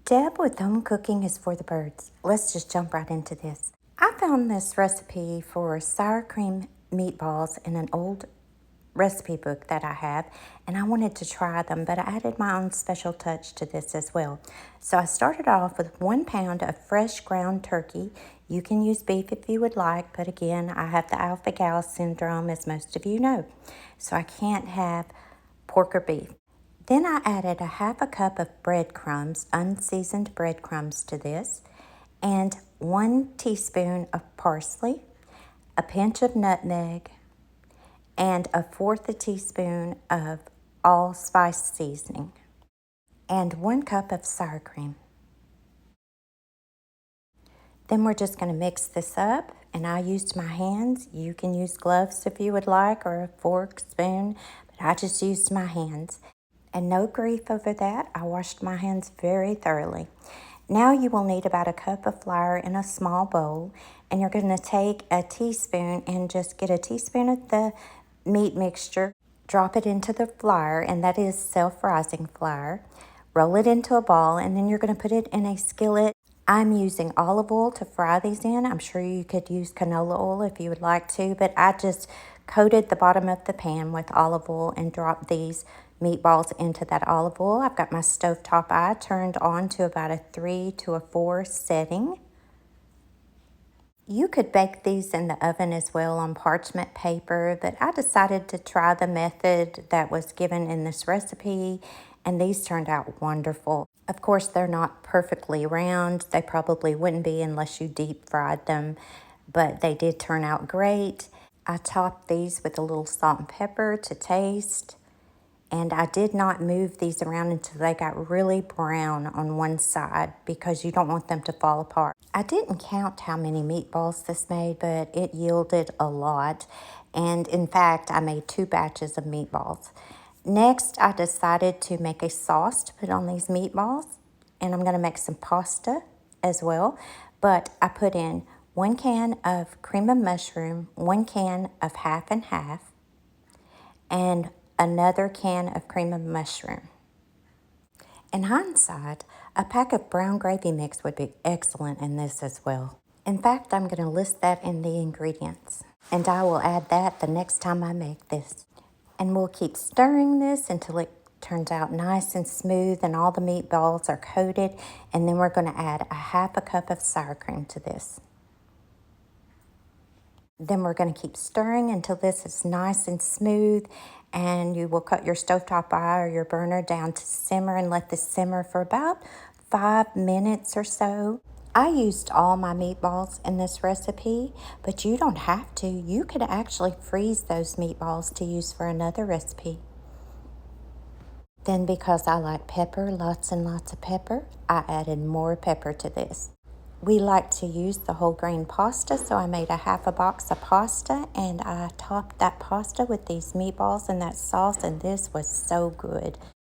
Deb with home cooking is for the birds. Let's just jump right into this. I found this recipe for sour cream meatballs in an old recipe book that I have, and I wanted to try them, but I added my own special touch to this as well. So I started off with 1 pound of fresh ground turkey. You can use beef if you would like, but again, I have the alpha gal syndrome, as most of you know, so I can't have pork or beef. Then I added a half a cup of breadcrumbs, unseasoned breadcrumbs to this, and 1 teaspoon of parsley, a pinch of nutmeg, and 1/4 teaspoon of allspice seasoning, and 1 cup of sour cream. Then we're just going to mix this up, and I used my hands. You can use gloves if you would like, or a fork, spoon, but I just used my hands. And no grief over that. I washed my hands very thoroughly. Now you will need about a cup of flour in a small bowl, and you're going to take a teaspoon and just get a teaspoon of the meat mixture, drop it into the flour, and that is self-rising flour. Roll it into a ball, and then you're going to put it in a skillet. I'm using olive oil to fry these in. I'm sure you could use canola oil if you would like to, but I just coated the bottom of the pan with olive oil and dropped these meatballs into that olive oil. I've got my stovetop eye turned on to about a 3 to a 4 setting. You could bake these in the oven as well on parchment paper, but I decided to try the method that was given in this recipe, and these turned out wonderful. Of course, they're not perfectly round. They probably wouldn't be unless you deep fried them, but they did turn out great. I topped these with a little salt and pepper to taste. And I did not move these around until they got really brown on one side because you don't want them to fall apart. I didn't count how many meatballs this made, but it yielded a lot. And in fact, I made 2 batches of meatballs. Next, I decided to make a sauce to put on these meatballs. And I'm going to make some pasta as well. But I put in 1 can of cream of mushroom, 1 can of half and half, and another can of cream of mushroom. In hindsight, a pack of brown gravy mix would be excellent in this as well. In fact, I'm going to list that in the ingredients, and I will add that the next time I make this. And we'll keep stirring this until it turns out nice and smooth and all the meatballs are coated, and then we're going to add a half a cup of sour cream to this. Then we're going to keep stirring until this is nice and smooth, and you will cut your stovetop eye or your burner down to simmer and let this simmer for about 5 minutes or so. I used all my meatballs in this recipe, but you don't have to. You could actually freeze those meatballs to use for another recipe. Then because I like pepper, lots and lots of pepper, I added more pepper to this. We like to use the whole grain pasta, so I made a half a box of pasta, and I topped that pasta with these meatballs and that sauce, and this was so good.